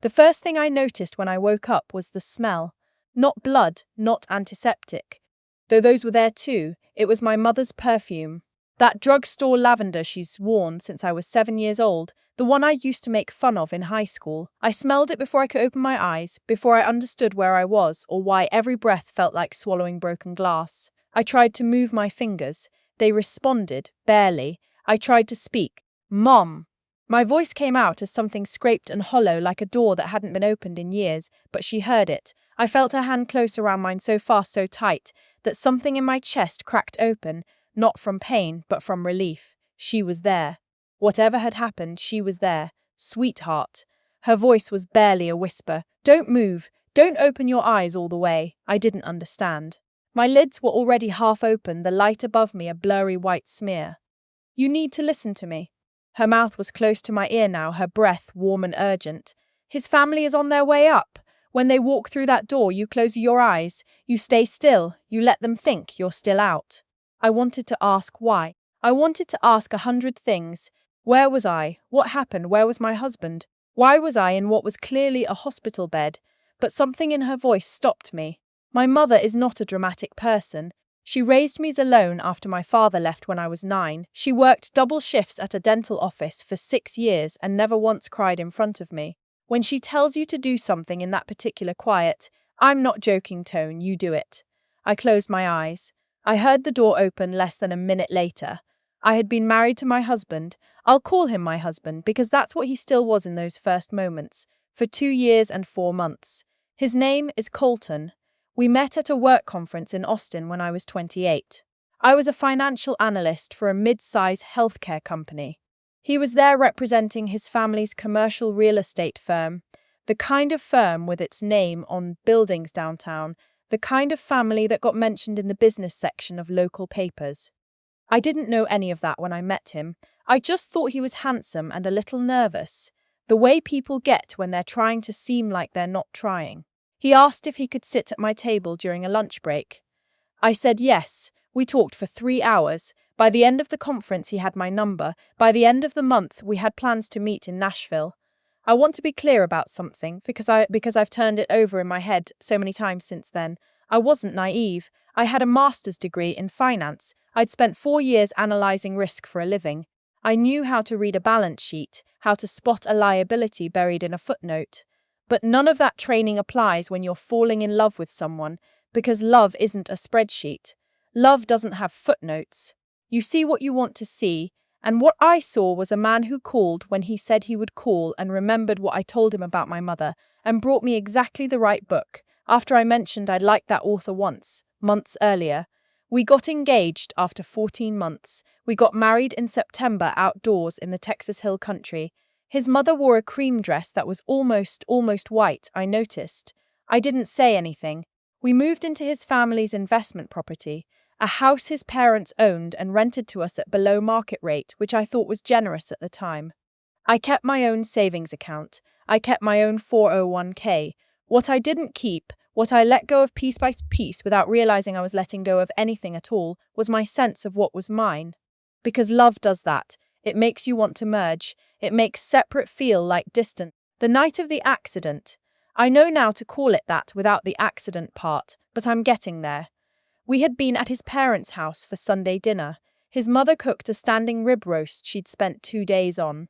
The first thing I noticed when I woke up was the smell. Not blood, not antiseptic. Though those were there too, it was my mother's perfume. That drugstore lavender she's worn since I was 7 years old, the one I used to make fun of in high school. I smelled it before I could open my eyes, before I understood where I was or why every breath felt like swallowing broken glass. I tried to move my fingers. They responded, barely. I tried to speak. Mom! My voice came out as something scraped and hollow like a door that hadn't been opened in years, but she heard it. I felt her hand close around mine so fast, so tight, that something in my chest cracked open, not from pain, but from relief. She was there. Whatever had happened, she was there. Sweetheart. Her voice was barely a whisper. Don't move. Don't open your eyes all the way. I didn't understand. My lids were already half open, the light above me a blurry white smear. You need to listen to me. Her mouth was close to my ear now, her breath warm and urgent. His family is on their way up. When they walk through that door, you close your eyes. You stay still. You let them think you're still out. I wanted to ask why. I wanted to ask 100 things. Where was I? What happened? Where was my husband? Why was I in what was clearly a hospital bed? But something in her voice stopped me. My mother is not a dramatic person. She raised me alone after my father left when I was 9. She worked double shifts at a dental office for 6 years and never once cried in front of me. When she tells you to do something in that particular quiet, I'm not joking tone, you do it. I closed my eyes. I heard the door open less than a minute later. I had been married to my husband. I'll call him my husband because that's what he still was in those first moments, for 2 years and 4 months. His name is Colton. We met at a work conference in Austin when I was 28. I was a financial analyst for a mid-size healthcare company. He was there representing his family's commercial real estate firm, the kind of firm with its name on buildings downtown, the kind of family that got mentioned in the business section of local papers. I didn't know any of that when I met him. I just thought he was handsome and a little nervous, the way people get when they're trying to seem like they're not trying. He asked if he could sit at my table during a lunch break. I said yes. We talked for 3 hours. By the end of the conference, he had my number. By the end of the month, we had plans to meet in Nashville. I want to be clear about something because I've turned it over in my head so many times since then. I wasn't naive. I had a master's degree in finance. I'd spent 4 years analyzing risk for a living. I knew how to read a balance sheet, how to spot a liability buried in a footnote. But none of that training applies when you're falling in love with someone, because love isn't a spreadsheet. Love doesn't have footnotes. You see what you want to see, and what I saw was a man who called when he said he would call and remembered what I told him about my mother and brought me exactly the right book, after I mentioned I'd liked that author once, months earlier. We got engaged after 14 months. We got married in September outdoors in the Texas Hill Country. His mother wore a cream dress that was almost white, I noticed. I didn't say anything. We moved into his family's investment property, a house his parents owned and rented to us at below market rate, which I thought was generous at the time. I kept my own savings account. I kept my own 401k. What I didn't keep, what I let go of piece by piece without realizing I was letting go of anything at all, was my sense of what was mine. Because love does that. It makes you want to merge. It makes separate feel like distant. The night of the accident. I know now to call it that without the accident part, but I'm getting there. We had been at his parents' house for Sunday dinner. His mother cooked a standing rib roast she'd spent 2 days on.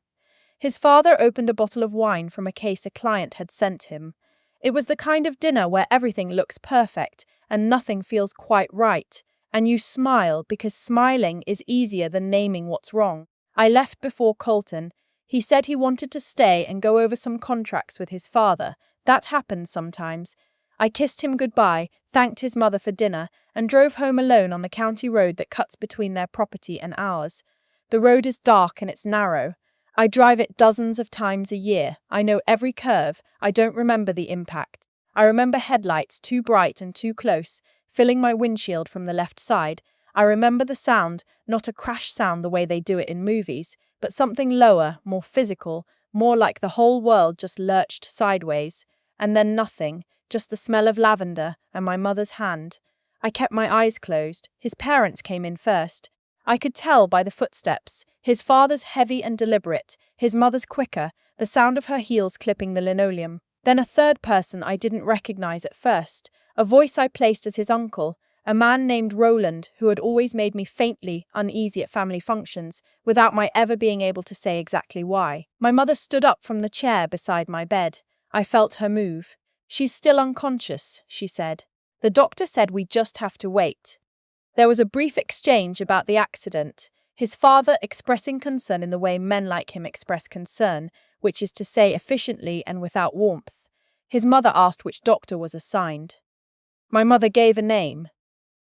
His father opened a bottle of wine from a case a client had sent him. It was the kind of dinner where everything looks perfect and nothing feels quite right, and you smile because smiling is easier than naming what's wrong. I left before Colton. He said he wanted to stay and go over some contracts with his father. That happens sometimes. I kissed him goodbye, thanked his mother for dinner, and drove home alone on the county road that cuts between their property and ours. The road is dark and it's narrow. I drive it dozens of times a year. I know every curve. I don't remember the impact. I remember headlights too bright and too close, filling my windshield from the left side. I remember the sound, not a crash sound the way they do it in movies, but something lower, more physical, more like the whole world just lurched sideways. And then nothing, just the smell of lavender and my mother's hand. I kept my eyes closed. His parents came in first. I could tell by the footsteps. His father's heavy and deliberate, his mother's quicker, the sound of her heels clipping the linoleum. Then a third person I didn't recognize at first, a voice I placed as his uncle, a man named Roland who had always made me faintly uneasy at family functions, without my ever being able to say exactly why. My mother stood up from the chair beside my bed. I felt her move. "She's still unconscious," she said. "The doctor said we just have to wait." There was a brief exchange about the accident, his father expressing concern in the way men like him express concern, which is to say efficiently and without warmth. His mother asked which doctor was assigned. My mother gave a name.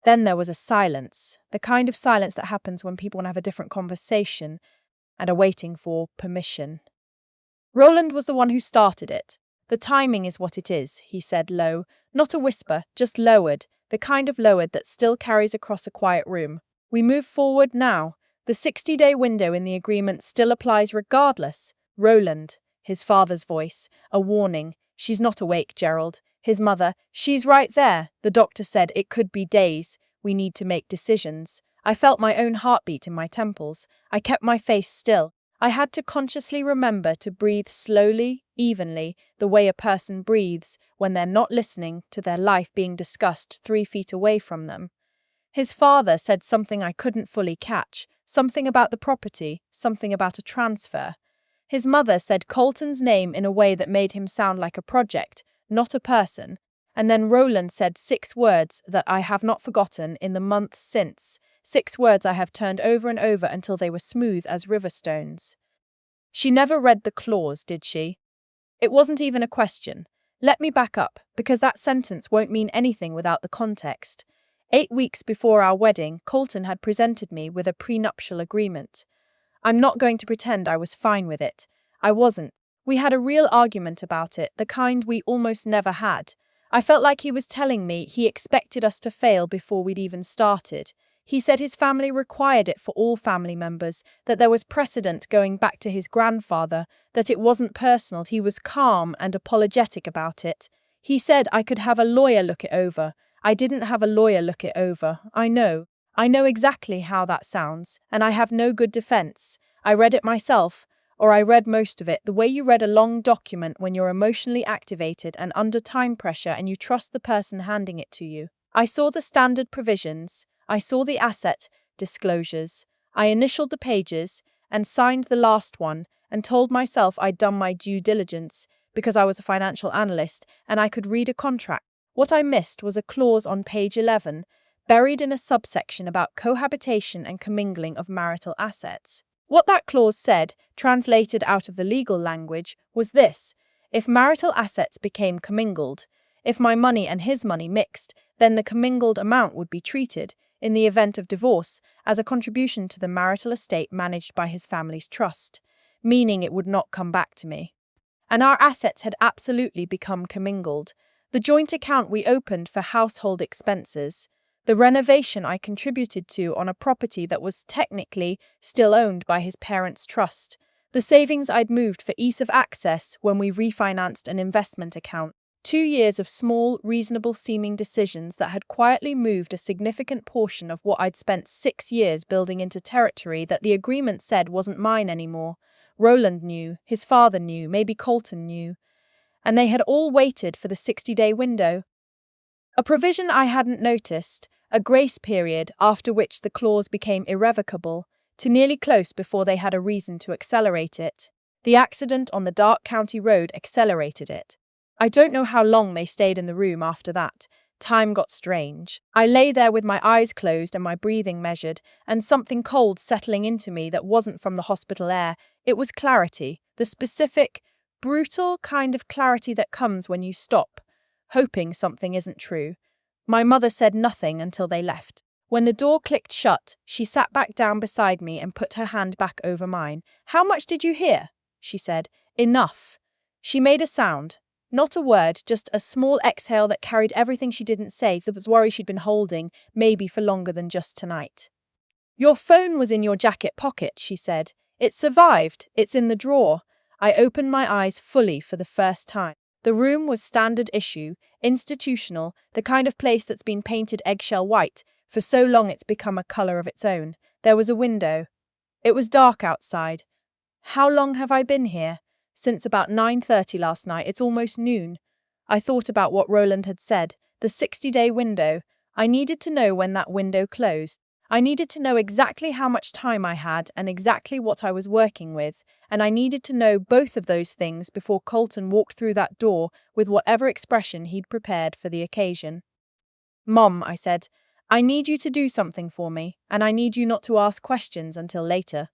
Then there was a silence, the kind of silence that happens when people want to have a different conversation and are waiting for permission. Roland was the one who started it. "The timing is what it is," he said low, not a whisper, just lowered, the kind of lowered that still carries across a quiet room. "We move forward now. The 60-day window in the agreement still applies regardless." Roland, his father's voice, a warning. "She's not awake, Gerald." His mother, "She's right there." The doctor said, "It could be days. We need to make decisions." I felt my own heartbeat in my temples. I kept my face still. I had to consciously remember to breathe slowly, evenly, the way a person breathes when they're not listening to their life being discussed 3 feet away from them. His father said something I couldn't fully catch, something about the property, something about a transfer. His mother said Colton's name in a way that made him sound like a project, not a person, and then Roland said 6 words that I have not forgotten in the months since, 6 words I have turned over and over until they were smooth as river stones. "She never read the clause, did she?" It wasn't even a question. Let me back up, because that sentence won't mean anything without the context. 8 weeks before our wedding, Colton had presented me with a prenuptial agreement. I'm not going to pretend I was fine with it. I wasn't. We had a real argument about it, the kind we almost never had. I felt like he was telling me he expected us to fail before we'd even started. He said his family required it for all family members, that there was precedent going back to his grandfather, that it wasn't personal. He was calm and apologetic about it. He said I could have a lawyer look it over. I didn't have a lawyer look it over. I know exactly how that sounds, and I have no good defense. I read it myself, or I read most of it, the way you read a long document when you're emotionally activated and under time pressure and you trust the person handing it to you. I saw the standard provisions. I saw the asset disclosures. I initialed the pages and signed the last one and told myself I'd done my due diligence because I was a financial analyst and I could read a contract. What I missed was a clause on page 11, buried in a subsection about cohabitation and commingling of marital assets. What that clause said, translated out of the legal language, was this: if marital assets became commingled, if my money and his money mixed, then the commingled amount would be treated, in the event of divorce, as a contribution to the marital estate managed by his family's trust, meaning it would not come back to me. And our assets had absolutely become commingled. The joint account we opened for household expenses, the renovation I contributed to on a property that was technically still owned by his parents' trust, the savings I'd moved for ease of access when we refinanced an investment account, 2 years of small, reasonable-seeming decisions that had quietly moved a significant portion of what I'd spent 6 years building into territory that the agreement said wasn't mine anymore. Roland knew, his father knew, maybe Colton knew, and they had all waited for the 60-day window. A provision I hadn't noticed, a grace period after which the clause became irrevocable, to nearly close before they had a reason to accelerate it. The accident on the dark county road accelerated it. I don't know how long they stayed in the room after that. Time got strange. I lay there with my eyes closed and my breathing measured, and something cold settling into me that wasn't from the hospital air. It was clarity, the specific, brutal kind of clarity that comes when you stop, hoping something isn't true. My mother said nothing until they left. When the door clicked shut, she sat back down beside me and put her hand back over mine. "How much did you hear?" she said. "Enough." She made a sound. Not a word, just a small exhale that carried everything she didn't say, the worry she'd been holding, maybe for longer than just tonight. "Your phone was in your jacket pocket," she said. "It survived. It's in the drawer." I opened my eyes fully for the first time. The room was standard issue, institutional, the kind of place that's been painted eggshell white. For so long it's become a colour of its own. There was a window. It was dark outside. How long have I been here? Since about 9:30 last night, it's almost noon. I thought about what Roland had said, the 60-day window. I needed to know when that window closed. I needed to know exactly how much time I had and exactly what I was working with, and I needed to know both of those things before Colton walked through that door with whatever expression he'd prepared for the occasion. "Mom," I said, "I need you to do something for me, and I need you not to ask questions until later."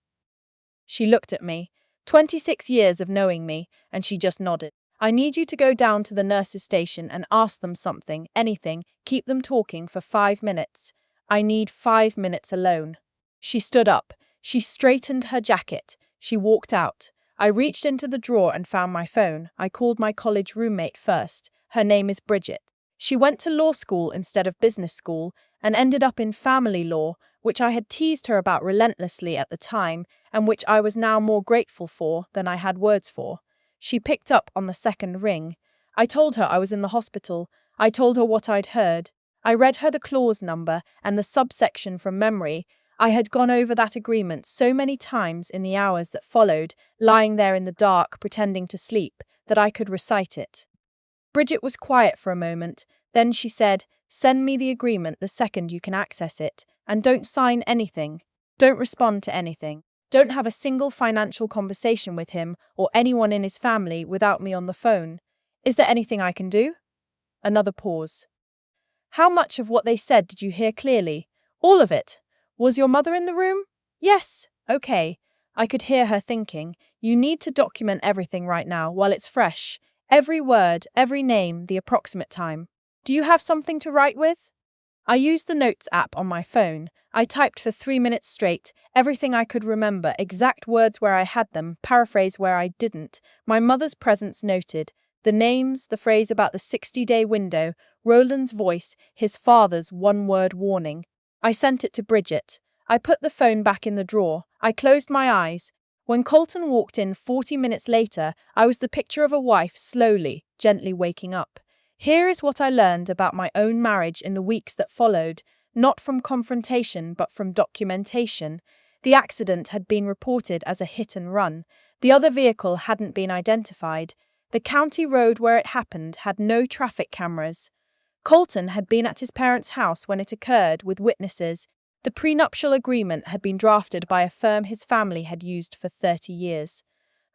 She looked at me. 26 years of knowing me, and she just nodded. "I need you to go down to the nurse's station and ask them something, anything, keep them talking for 5 minutes. I need 5 minutes alone." She stood up. She straightened her jacket. She walked out. I reached into the drawer and found my phone. I called my college roommate first. Her name is Bridget. She went to law school instead of business school and ended up in family law, which I had teased her about relentlessly at the time and which I was now more grateful for than I had words for. She picked up on the second ring. I told her I was in the hospital. I told her what I'd heard. I read her the clause number and the subsection from memory. I had gone over that agreement so many times in the hours that followed, lying there in the dark, pretending to sleep, that I could recite it. Bridget was quiet for a moment. Then she said, "Send me the agreement the second you can access it, and don't sign anything. Don't respond to anything. Don't have a single financial conversation with him or anyone in his family without me on the phone. Is there anything I can do?" Another pause. "How much of what they said did you hear clearly?" "All of it." "Was your mother in the room?" "Yes." "Okay." I could hear her thinking, "You need to document everything right now while it's fresh. Every word, every name, the approximate time. Do you have something to write with?" I used the Notes app on my phone. I typed for 3 minutes straight, everything I could remember, exact words where I had them, paraphrase where I didn't, my mother's presence noted, the names, the phrase about the 60-day window, Roland's voice, his father's one-word warning. I sent it to Bridget. I put the phone back in the drawer. I closed my eyes. When Colton walked in 40 minutes later, I was the picture of a wife slowly, gently waking up. Here is what I learned about my own marriage in the weeks that followed, not from confrontation but from documentation. The accident had been reported as a hit and run. The other vehicle hadn't been identified. The county road where it happened had no traffic cameras. Colton had been at his parents' house when it occurred with witnesses. The prenuptial agreement had been drafted by a firm his family had used for 30 years.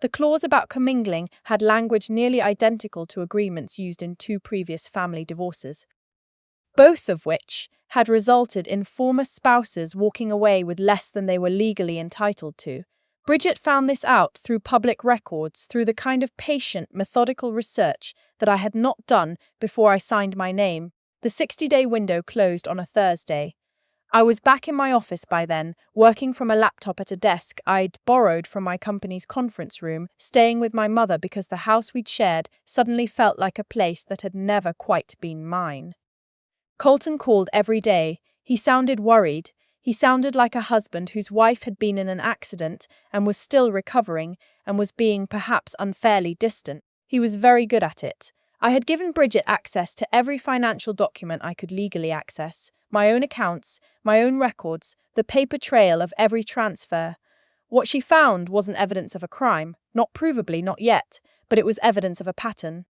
The clause about commingling had language nearly identical to agreements used in 2 previous family divorces, both of which had resulted in former spouses walking away with less than they were legally entitled to. Bridget found this out through public records, through the kind of patient, methodical research that I had not done before I signed my name. The 60-day window closed on a Thursday. I was back in my office by then, working from a laptop at a desk I'd borrowed from my company's conference room, staying with my mother because the house we'd shared suddenly felt like a place that had never quite been mine. Colton called every day. He sounded worried. He sounded like a husband whose wife had been in an accident and was still recovering and was being perhaps unfairly distant. He was very good at it. I had given Bridget access to every financial document I could legally access, my own accounts, my own records, the paper trail of every transfer. What she found wasn't evidence of a crime, not provably, not yet, but it was evidence of a pattern.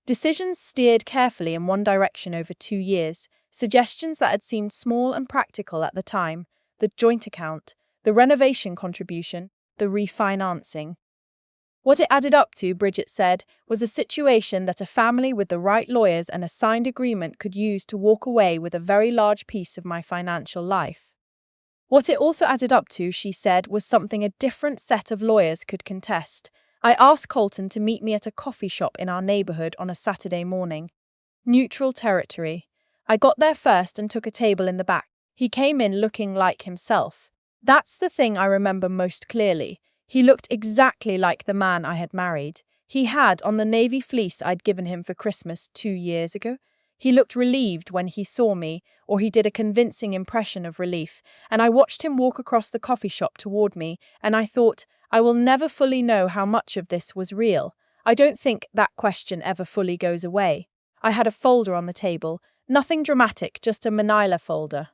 Decisions steered carefully in one direction over 2 years, suggestions that had seemed small and practical at the time, the joint account, the renovation contribution, the refinancing. What it added up to, Bridget said, was a situation that a family with the right lawyers and a signed agreement could use to walk away with a very large piece of my financial life. What it also added up to, she said, was something a different set of lawyers could contest. I asked Colton to meet me at a coffee shop in our neighborhood on a Saturday morning. Neutral territory. I got there first and took a table in the back. He came in looking like himself. That's the thing I remember most clearly. He looked exactly like the man I had married. He had on the navy fleece I'd given him for Christmas 2 years ago. He looked relieved when he saw me, or he did a convincing impression of relief, and I watched him walk across the coffee shop toward me, and I thought, I will never fully know how much of this was real. I don't think that question ever fully goes away. I had a folder on the table, nothing dramatic, just a manila folder.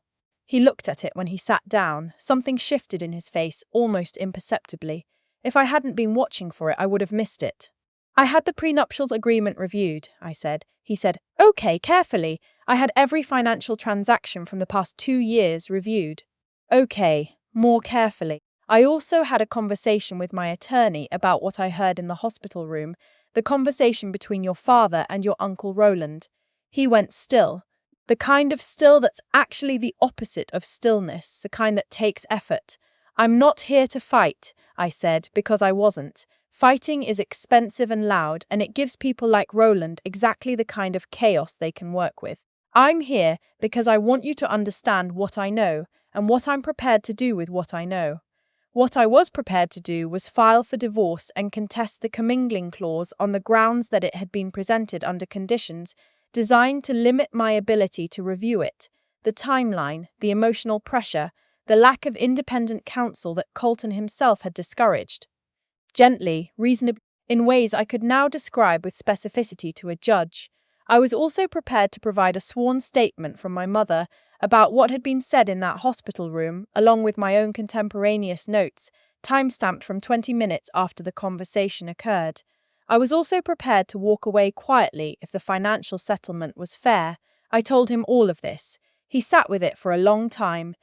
He looked at it when he sat down. Something shifted in his face, almost imperceptibly. If I hadn't been watching for it, I would have missed it. I had the prenuptials agreement reviewed, I said. He said, okay, carefully. I had every financial transaction from the past 2 years reviewed. Okay, more carefully. I also had a conversation with my attorney about what I heard in the hospital room, the conversation between your father and your Uncle Roland. He went still. The kind of still that's actually the opposite of stillness, the kind that takes effort. I'm not here to fight, I said, because I wasn't. Fighting is expensive and loud, and it gives people like Roland exactly the kind of chaos they can work with. I'm here because I want you to understand what I know, and what I'm prepared to do with what I know. What I was prepared to do was file for divorce and contest the commingling clause on the grounds that it had been presented under conditions designed to limit my ability to review it, the timeline, the emotional pressure, the lack of independent counsel that Colton himself had discouraged. Gently, reasonably, in ways I could now describe with specificity to a judge. I was also prepared to provide a sworn statement from my mother about what had been said in that hospital room, along with my own contemporaneous notes, time-stamped from 20 minutes after the conversation occurred. I was also prepared to walk away quietly if the financial settlement was fair. I told him all of this. He sat with it for a long time.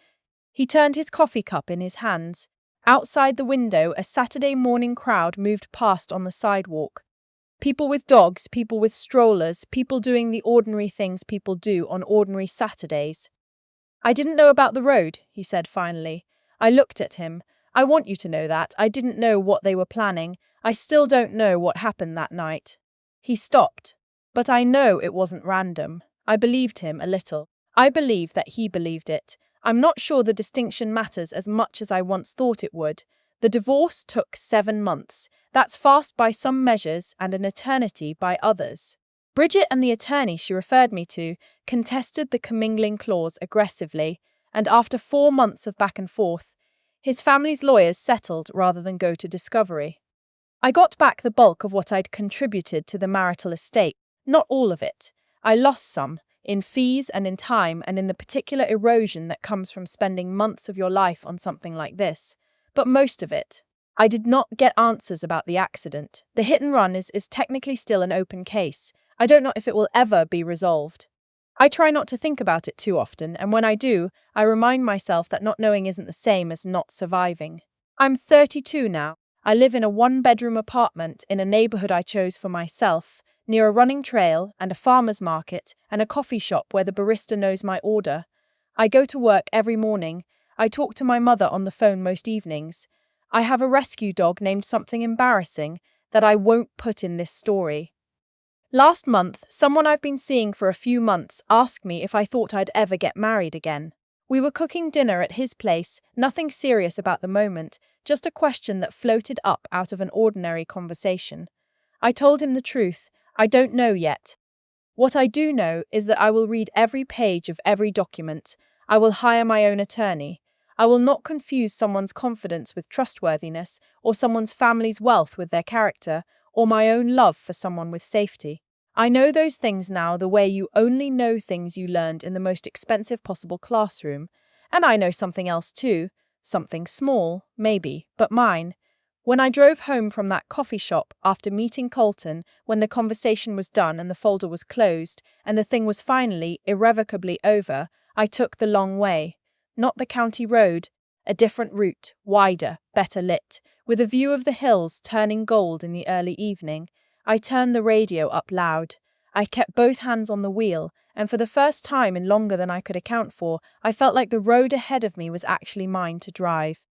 He turned his coffee cup in his hands. Outside the window, a Saturday morning crowd moved past on the sidewalk. People with dogs, people with strollers, people doing the ordinary things people do on ordinary Saturdays. I didn't know about the road, he said finally. I looked at him. I want you to know that. I didn't know what they were planning. I still don't know what happened that night. He stopped. But I know it wasn't random. I believed him a little. I believe that he believed it. I'm not sure the distinction matters as much as I once thought it would. The divorce took 7 months. That's fast by some measures and an eternity by others. Bridget and the attorney she referred me to contested the commingling clause aggressively, and after 4 months of back and forth, his family's lawyers settled rather than go to discovery. I got back the bulk of what I'd contributed to the marital estate, not all of it. I lost some, in fees and in time and in the particular erosion that comes from spending months of your life on something like this, but most of it. I did not get answers about the accident. The hit and run is technically still an open case. I don't know if it will ever be resolved. I try not to think about it too often, and when I do, I remind myself that not knowing isn't the same as not surviving. I'm 32 now. I live in a 1-bedroom apartment in a neighborhood I chose for myself, near a running trail and a farmer's market and a coffee shop where the barista knows my order. I go to work every morning. I talk to my mother on the phone most evenings. I have a rescue dog named something embarrassing that I won't put in this story. Last month, someone I've been seeing for a few months asked me if I thought I'd ever get married again. We were cooking dinner at his place, nothing serious about the moment, just a question that floated up out of an ordinary conversation. I told him the truth. I don't know yet. What I do know is that I will read every page of every document. I will hire my own attorney. I will not confuse someone's confidence with trustworthiness, or someone's family's wealth with their character, or my own love for someone with safety. I know those things now the way you only know things you learned in the most expensive possible classroom. And I know something else too. Something small, maybe, but mine. When I drove home from that coffee shop after meeting Colton, when the conversation was done and the folder was closed, and the thing was finally, irrevocably over, I took the long way. Not the county road, a different route, wider, better lit, with a view of the hills turning gold in the early evening. I turned the radio up loud. I kept both hands on the wheel, and for the first time in longer than I could account for, I felt like the road ahead of me was actually mine to drive.